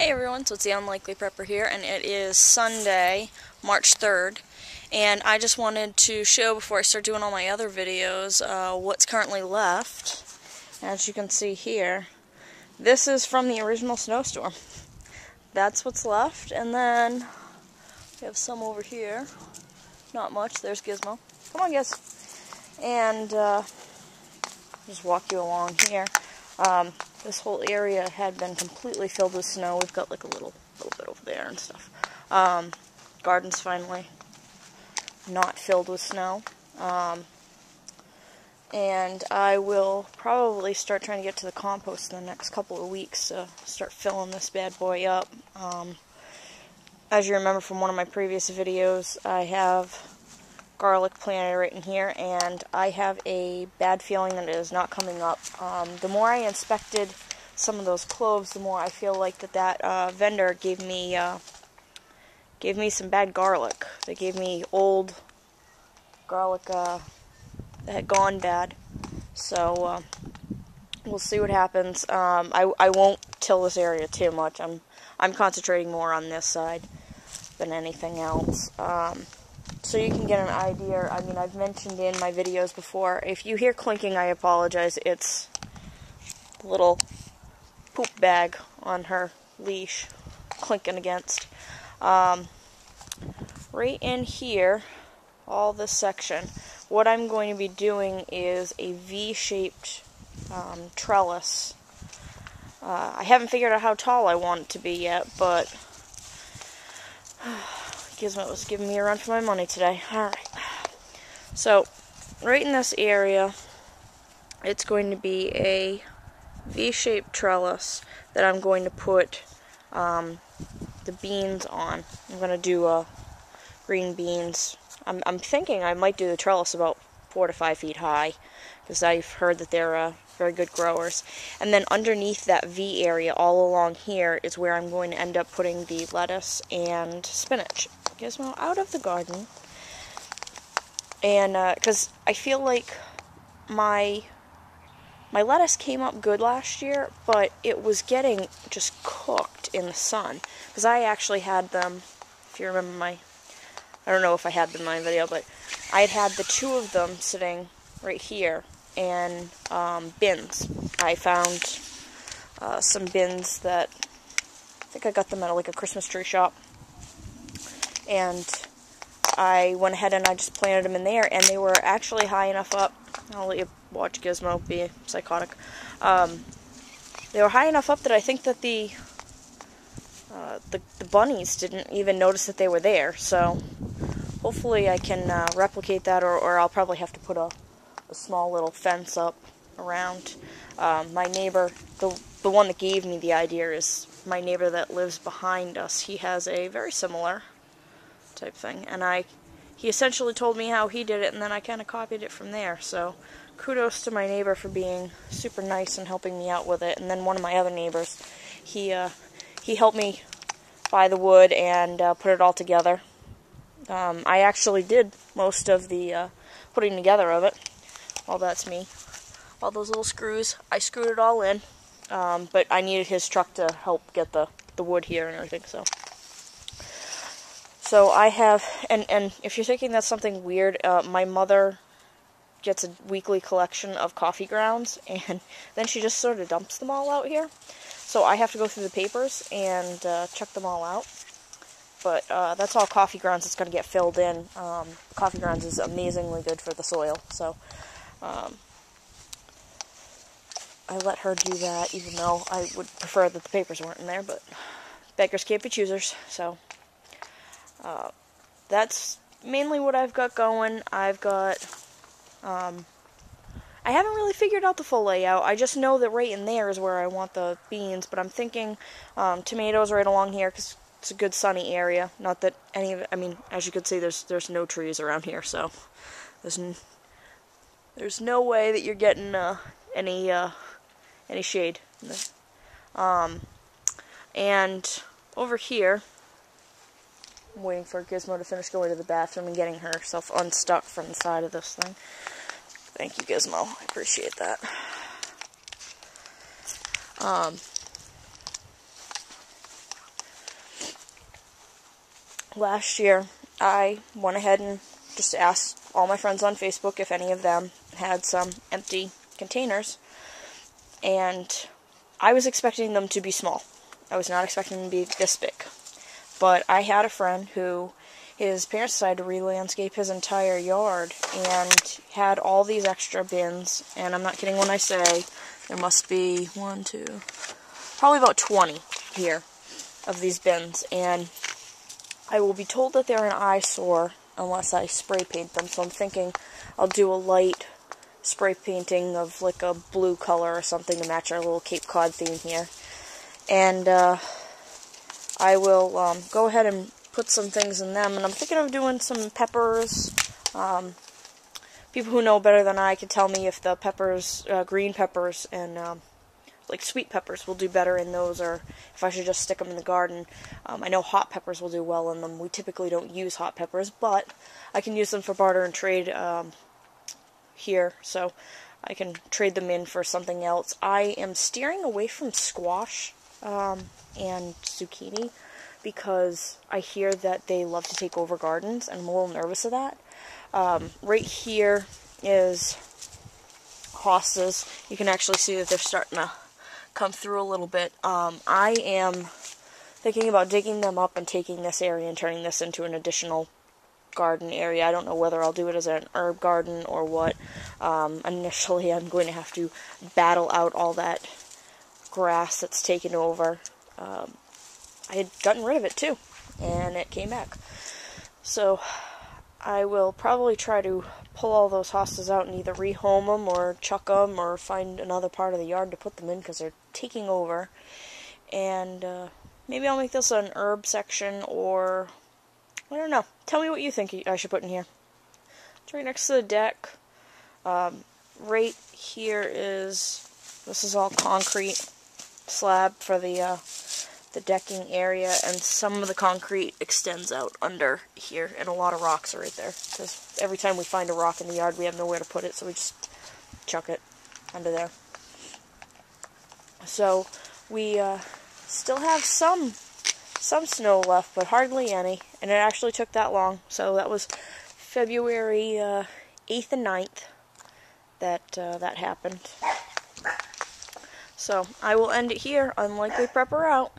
Hey everyone, so it's the Unlikely Prepper here, and it is Sunday, March 3rd, and I just wanted to show, before I start doing all my other videos, what's currently left. As you can see here, this is from the original snowstorm. That's what's left, and then we have some over here. Not much. There's Gizmo. Come on, Giz. And just walk you along here. This whole area had been completely filled with snow. We've got like a little bit over there and stuff. Garden's finally not filled with snow. And I will probably start trying to get to the compost in the next couple of weeks to start filling this bad boy up. As you remember from one of my previous videos, I have garlic planted right in here, and I have a bad feeling that it is not coming up. The more I inspected some of those cloves, the more I feel like that vendor gave me some bad garlic. They gave me old garlic that had gone bad. So we'll see what happens. I won't till this area too much. I'm concentrating more on this side than anything else. So you can get an idea. I mean, I've mentioned in my videos before, if you hear clinking, I apologize. It's a little poop bag on her leash clinking against. Right in here, all this section, what I'm going to be doing is a V-shaped trellis. I haven't figured out how tall I want it to be yet, but Gizmo was giving me a run for my money today. Alright. So, right in this area, it's going to be a V-shaped trellis that I'm going to put the beans on. I'm going to do green beans. I'm thinking I might do the trellis about 4 to 5 feet high, because I've heard that they're very good growers. And then underneath that V area, all along here, is where I'm going to end up putting the lettuce and spinach. Gizmo, out of the garden. And because I feel like my lettuce came up good last year, but it was getting just cooked in the sun. Because I actually had them, if you remember I don't know if I had them in my video, but I had the two of them sitting right here in bins. I found some bins that, I think I got them at like a Christmas tree shop. And I went ahead and I just planted them in there, and they were actually high enough up. I'll let you watch Gizmo be psychotic. They were high enough up that I think that the bunnies didn't even notice that they were there. So hopefully I can replicate that, or I'll probably have to put a small little fence up around. My neighbor, the one that gave me the idea, is my neighbor that lives behind us. He has a very similar type thing, and he essentially told me how he did it, and then I kind of copied it from there. So kudos to my neighbor for being super nice and helping me out with it. And then one of my other neighbors, he helped me buy the wood and put it all together. I actually did most of the putting together of it. All that's me. All those little screws, I screwed it all in, but I needed his truck to help get the wood here and everything. So I have, and if you're thinking that's something weird, my mother gets a weekly collection of coffee grounds, and then she just sort of dumps them all out here. So I have to go through the papers and check them all out. But that's all coffee grounds that's going to get filled in. Coffee grounds is amazingly good for the soil, so I let her do that, even though I would prefer that the papers weren't in there, but beggars can't be choosers, so that's mainly what I've got going. I've got, I haven't really figured out the full layout. I just know that right in there is where I want the beans, but I'm thinking tomatoes right along here, because it's a good sunny area. Not that any of it, I mean, as you can see, there's no trees around here, so there's no way that you're getting any shade. And over here, I'm waiting for Gizmo to finish going to the bathroom and getting herself unstuck from the side of this thing. Thank you, Gizmo. I appreciate that. last year, I went ahead and just asked all my friends on Facebook if any of them had some empty containers, and I was expecting them to be small. I was not expecting them to be this big. But I had a friend who, his parents decided to re-landscape his entire yard and had all these extra bins, and I'm not kidding when I say there must be probably about 20 here of these bins, and I will be told that they're an eyesore unless I spray paint them, so I'm thinking I'll do a light spray painting of like a blue color or something to match our little Cape Cod theme here. And I will go ahead and put some things in them, and I'm thinking of doing some peppers. People who know better than I can tell me if the peppers, green peppers and like sweet peppers will do better in those, or if I should just stick them in the garden. I know hot peppers will do well in them. We typically don't use hot peppers, but I can use them for barter and trade here, so I can trade them in for something else. I am steering away from squash and zucchini because I hear that they love to take over gardens, and I'm a little nervous of that. Right here is hostas. You can actually see that they're starting to come through a little bit. I am thinking about digging them up and taking this area and turning this into an additional garden area. I don't know whether I'll do it as an herb garden or what. Initially, I'm going to have to battle out all that grass that's taken over. I had gotten rid of it too, and it came back. So I will probably try to pull all those hostas out and either rehome them or chuck them or find another part of the yard to put them in because they're taking over. And maybe I'll make this an herb section, or I don't know. Tell me what you think I should put in here. It's right next to the deck. Right here this is all concrete slab for the decking area, and some of the concrete extends out under here, and a lot of rocks are right there, because every time we find a rock in the yard, we have nowhere to put it, so we just chuck it under there. So we still have some snow left, but hardly any, and it actually took that long. So that was February 8th and 9th that happened. So I will end it here. Unlikely Prepper out.